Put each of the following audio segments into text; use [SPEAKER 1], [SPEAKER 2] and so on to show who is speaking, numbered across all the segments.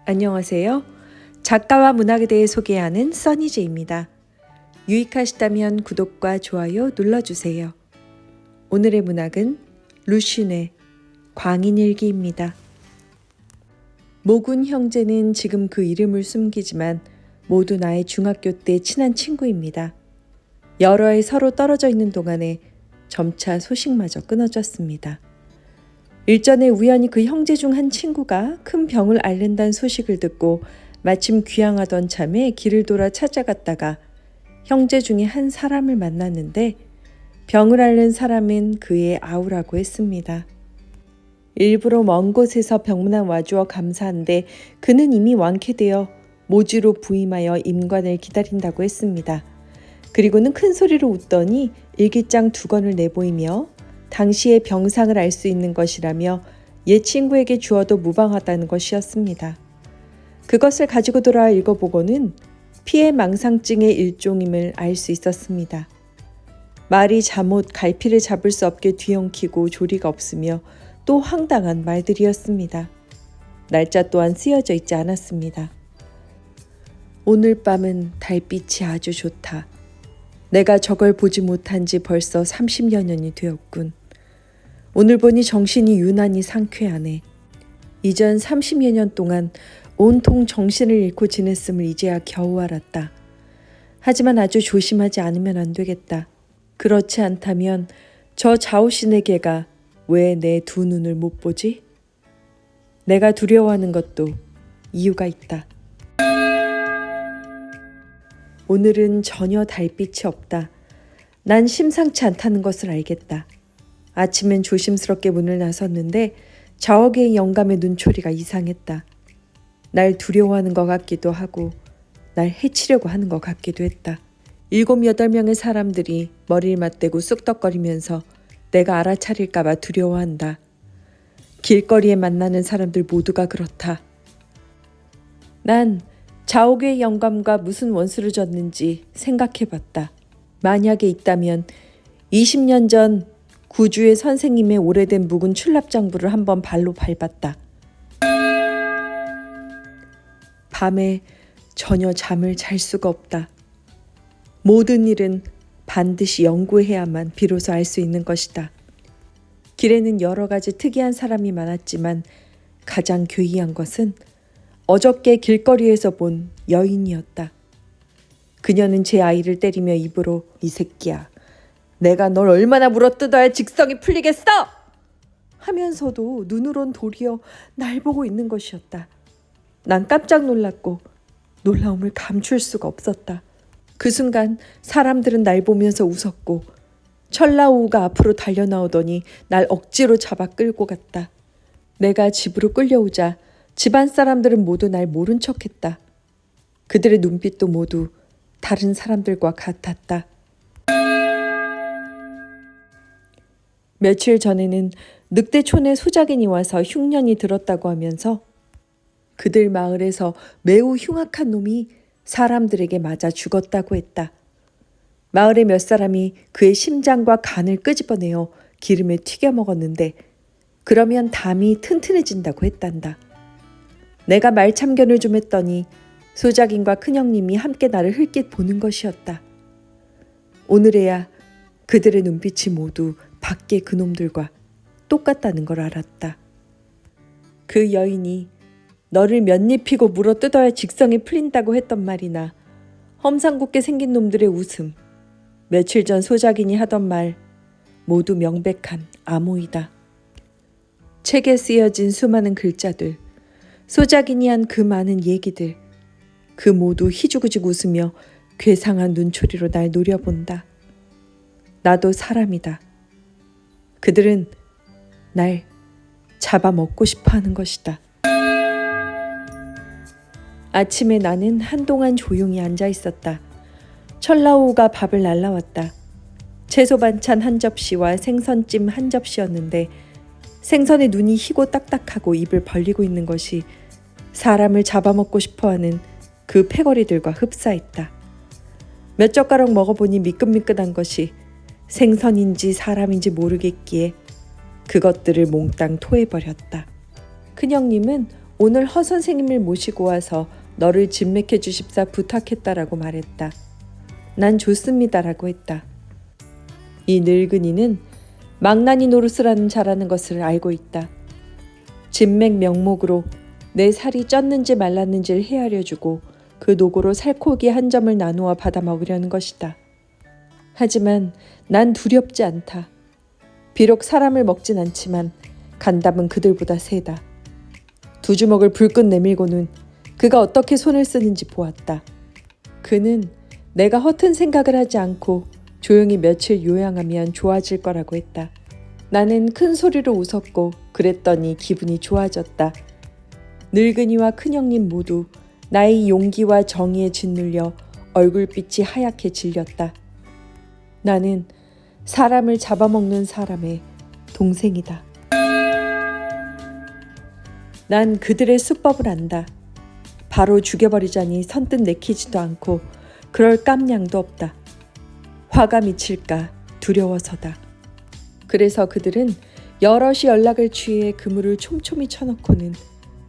[SPEAKER 1] 안녕하세요. 작가와 문학에 대해 소개하는 써니제입니다. 유익하시다면 구독과 좋아요 눌러주세요. 오늘의 문학은 루쉔의 광인일기입니다. 모군 형제는 지금 그 이름을 숨기지만 모두 나의 중학교 때 친한 친구입니다. 여러 해 서로 떨어져 있는 동안에 점차 소식마저 끊어졌습니다. 일전에 우연히 그 형제 중 한 친구가 큰 병을 앓는다는 소식을 듣고 마침 귀향하던 참에 길을 돌아 찾아갔다가 형제 중에 한 사람을 만났는데 병을 앓는 사람은 그의 아우라고 했습니다. 일부러 먼 곳에서 병문안 와주어 감사한데 그는 이미 완쾌되어 모주로 부임하여 임관을 기다린다고 했습니다. 그리고는 큰 소리로 웃더니 일기장 2권을 내보이며 당시의 병상을 알 수 있는 것이라며 옛 친구에게 주어도 무방하다는 것이었습니다. 그것을 가지고 돌아와 읽어보고는 피해 망상증의 일종임을 알 수 있었습니다. 말이 잠옷 갈피를 잡을 수 없게 뒤엉키고 조리가 없으며 또 황당한 말들이었습니다. 날짜 또한 쓰여져 있지 않았습니다. 오늘 밤은 달빛이 아주 좋다. 내가 저걸 보지 못한 지 벌써 30여 년이 되었군. 오늘 보니 정신이 유난히 상쾌하네. 이전 30여 년 동안 온통 정신을 잃고 지냈음을 이제야 겨우 알았다. 하지만 아주 조심하지 않으면 안 되겠다. 그렇지 않다면 저 자오신의 개가 왜 내 2눈을 못 보지? 내가 두려워하는 것도 이유가 있다. 오늘은 전혀 달빛이 없다. 난 심상치 않다는 것을 알겠다. 아침엔 조심스럽게 문을 나섰는데 자옥의 영감의 눈초리가 이상했다. 날 두려워하는 것 같기도 하고 날 해치려고 하는 것 같기도 했다. 7, 8명의 사람들이 머리를 맞대고 쑥덕거리면서 내가 알아차릴까 봐 두려워한다. 길거리에 만나는 사람들 모두가 그렇다. 난 자옥의 영감과 무슨 원수를 졌는지 생각해봤다. 만약에 있다면 20년 전 구주의 선생님의 오래된 묵은 출납장부를 한번 발로 밟았다. 밤에 전혀 잠을 잘 수가 없다. 모든 일은 반드시 연구해야만 비로소 알 수 있는 것이다. 길에는 여러 가지 특이한 사람이 많았지만 가장 괴이한 것은 어저께 길거리에서 본 여인이었다. 그녀는 제 아이를 때리며 입으로 "이 새끼야. 내가 널 얼마나 물어뜯어야 직성이 풀리겠어?" 하면서도 눈으론 도리어 날 보고 있는 것이었다. 난 깜짝 놀랐고 놀라움을 감출 수가 없었다. 그 순간 사람들은 날 보면서 웃었고 철라우가 앞으로 달려나오더니 날 억지로 잡아 끌고 갔다. 내가 집으로 끌려오자 집안 사람들은 모두 날 모른 척했다. 그들의 눈빛도 모두 다른 사람들과 같았다. 며칠 전에는 늑대촌에 소작인이 와서 흉년이 들었다고 하면서 그들 마을에서 매우 흉악한 놈이 사람들에게 맞아 죽었다고 했다. 마을의 몇 사람이 그의 심장과 간을 끄집어내어 기름에 튀겨 먹었는데 그러면 담이 튼튼해진다고 했단다. 내가 말참견을 좀 했더니 소작인과 큰형님이 함께 나를 흘낏 보는 것이었다. 오늘에야 그들의 눈빛이 모두 밖의 그놈들과 똑같다는 걸 알았다. 그 여인이 너를 면입히고 물어뜯어야 직성이 풀린다고 했던 말이나 험상궂게 생긴 놈들의 웃음, 며칠 전 소작인이 하던 말 모두 명백한 암호이다. 책에 쓰여진 수많은 글자들, 소작인이 한 그 많은 얘기들, 그 모두 희죽희죽 웃으며 괴상한 눈초리로 날 노려본다. 나도 사람이다. 그들은 날 잡아먹고 싶어 하는 것이다. 아침에 나는 한동안 조용히 앉아 있었다. 철라우가 밥을 날라왔다. 채소 반찬 한 접시와 생선찜 한 접시였는데 생선의 눈이 희고 딱딱하고 입을 벌리고 있는 것이 사람을 잡아먹고 싶어하는 그 패거리들과 흡사했다. 몇 젓가락 먹어보니 미끈미끈한 것이 생선인지 사람인지 모르겠기에 그것들을 몽땅 토해버렸다. 큰형님은 오늘 허 선생님을 모시고 와서 너를 진맥해 주십사 부탁했다라고 말했다. 난 좋습니다라고 했다. 이 늙은이는 망나니 노릇을 잘하는 것을 알고 있다. 진맥 명목으로 내 살이 쪘는지 말랐는지를 헤아려주고 그 노고로 살코기 한 점을 나누어 받아 먹으려는 것이다. 하지만 난 두렵지 않다. 비록 사람을 먹진 않지만 간담은 그들보다 세다. 두 주먹을 불끈 내밀고는 그가 어떻게 손을 쓰는지 보았다. 그는 내가 허튼 생각을 하지 않고 조용히 며칠 요양하면 좋아질 거라고 했다. 나는 큰 소리로 웃었고 그랬더니 기분이 좋아졌다. 늙은이와 큰형님 모두 나의 용기와 정의에 짓눌려 얼굴빛이 하얗게 질렸다. 나는 사람을 잡아먹는 사람의 동생이다. 난 그들의 수법을 안다. 바로 죽여버리자니 선뜻 내키지도 않고 그럴 깜냥도 없다. 화가 미칠까 두려워서다. 그래서 그들은 여럿이 연락을 취해 그물을 촘촘히 쳐놓고는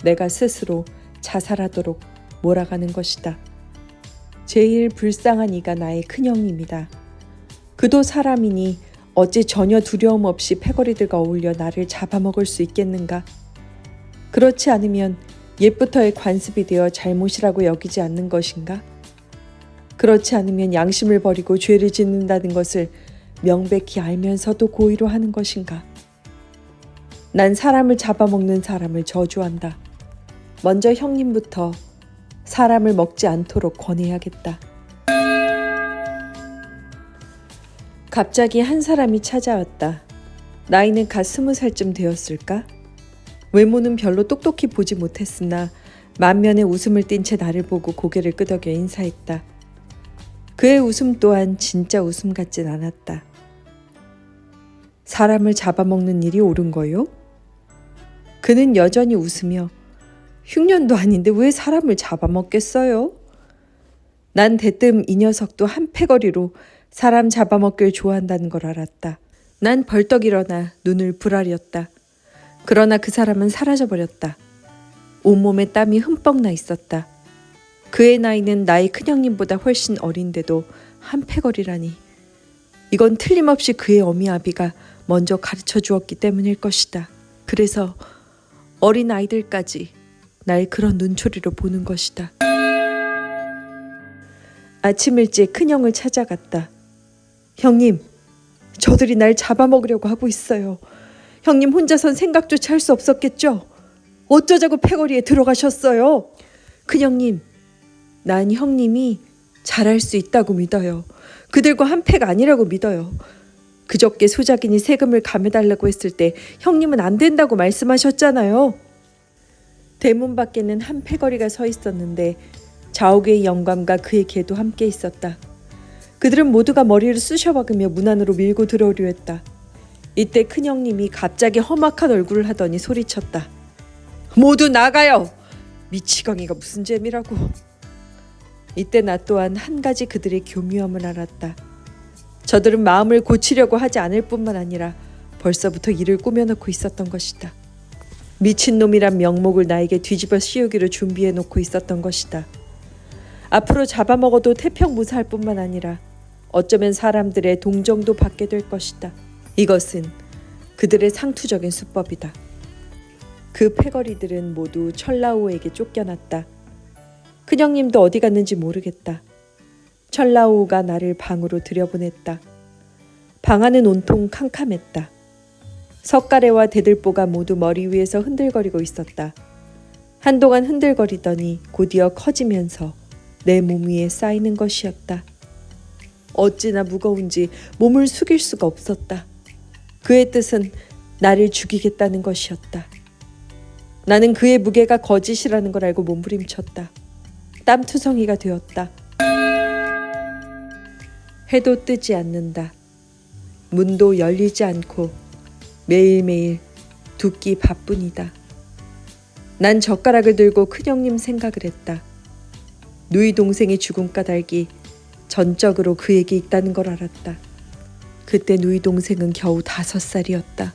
[SPEAKER 1] 내가 스스로 자살하도록 몰아가는 것이다. 제일 불쌍한 이가 나의 큰형님이다. 그도 사람이니 어찌 전혀 두려움 없이 패거리들과 어울려 나를 잡아먹을 수 있겠는가? 그렇지 않으면 옛부터의 관습이 되어 잘못이라고 여기지 않는 것인가? 그렇지 않으면 양심을 버리고 죄를 짓는다는 것을 명백히 알면서도 고의로 하는 것인가? 난 사람을 잡아먹는 사람을 저주한다. 먼저 형님부터 사람을 먹지 않도록 권해야겠다. 갑자기 한 사람이 찾아왔다. 나이는 갓 20살쯤 되었을까? 외모는 별로 똑똑히 보지 못했으나 만면에 웃음을 띤 채 나를 보고 고개를 끄덕여 인사했다. 그의 웃음 또한 진짜 웃음 같진 않았다. 사람을 잡아먹는 일이 옳은 거요? 그는 여전히 웃으며 흉년도 아닌데 왜 사람을 잡아먹겠어요? 난 대뜸 이 녀석도 한 패거리로 사람 잡아먹길 좋아한다는 걸 알았다. 난 벌떡 일어나 눈을 부라렸다. 그러나 그 사람은 사라져버렸다. 온몸에 땀이 흠뻑 나 있었다. 그의 나이는 나의 큰형님보다 훨씬 어린데도 한 패거리라니. 이건 틀림없이 그의 어미 아비가 먼저 가르쳐 주었기 때문일 것이다. 그래서 어린 아이들까지 날 그런 눈초리로 보는 것이다. 아침 일찍 큰형을 찾아갔다. 형님, 저들이 날 잡아먹으려고 하고 있어요. 형님 혼자선 생각조차 할 수 없었겠죠? 어쩌자고 패거리에 들어가셨어요? 큰형님, 난 형님이 잘할 수 있다고 믿어요. 그들과 한패가 아니라고 믿어요. 그저께 소작인이 세금을 감해달라고 했을 때 형님은 안 된다고 말씀하셨잖아요. 대문 밖에는 한 패거리가 서 있었는데 자옥의 영감과 그의 개도 함께 있었다. 그들은 모두가 머리를 쑤셔박으며 문 안으로 밀고 들어오려 했다. 이때 큰형님이 갑자기 험악한 얼굴을 하더니 소리쳤다. 모두 나가요! 미치광이가 무슨 재미라고. 이때 나 또한 한 가지 그들의 교묘함을 알았다. 저들은 마음을 고치려고 하지 않을 뿐만 아니라 벌써부터 일을 꾸며놓고 있었던 것이다. 미친놈이란 명목을 나에게 뒤집어 씌우기로 준비해놓고 있었던 것이다. 앞으로 잡아먹어도 태평무사할 뿐만 아니라 어쩌면 사람들의 동정도 받게 될 것이다. 이것은 그들의 상투적인 수법이다. 그 패거리들은 모두 철라오에게 쫓겨났다. 큰형님도 어디 갔는지 모르겠다. 철라오가 나를 방으로 들여보냈다. 방 안은 온통 캄캄했다. 석가래와 대들보가 모두 머리 위에서 흔들거리고 있었다. 한동안 흔들거리더니 곧이어 커지면서 내 몸 위에 쌓이는 것이었다. 어찌나 무거운지 몸을 숙일 수가 없었다. 그의 뜻은 나를 죽이겠다는 것이었다. 나는 그의 무게가 거짓이라는 걸 알고 몸부림쳤다. 땀투성이가 되었다. 해도 뜨지 않는다. 문도 열리지 않고 매일매일 두 끼 밥뿐이다. 난 젓가락을 들고 큰형님 생각을 했다. 누이 동생의 죽음 까닭이 전적으로 그에게 있다는 걸 알았다. 그때 누이 동생은 겨우 5살이었다.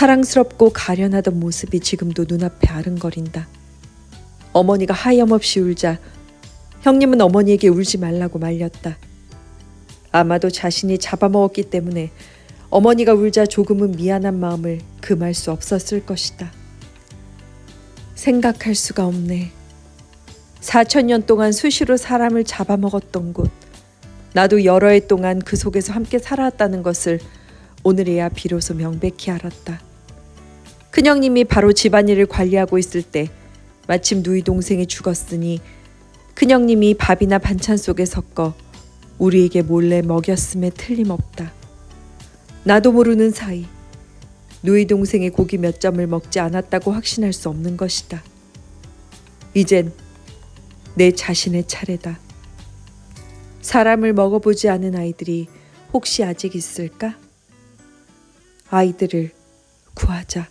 [SPEAKER 1] 사랑스럽고 가련하던 모습이 지금도 눈앞에 아른거린다. 어머니가 하염없이 울자 형님은 어머니에게 울지 말라고 말렸다. 아마도 자신이 잡아먹었기 때문에 어머니가 울자 조금은 미안한 마음을 금할 수 없었을 것이다. 생각할 수가 없네. 4,000년 동안 수시로 사람을 잡아먹었던 곳, 나도 여러 해 동안 그 속에서 함께 살아왔다는 것을 오늘에야 비로소 명백히 알았다. 큰형님이 바로 집안일을 관리하고 있을 때 마침 누이 동생이 죽었으니 큰형님이 밥이나 반찬 속에 섞어 우리에게 몰래 먹였음에 틀림없다. 나도 모르는 사이 누이 동생이 고기 몇 점을 먹지 않았다고 확신할 수 없는 것이다. 이젠 내 자신의 차례다. 사람을 먹어보지 않은 아이들이 혹시 아직 있을까? 아이들을 구하자.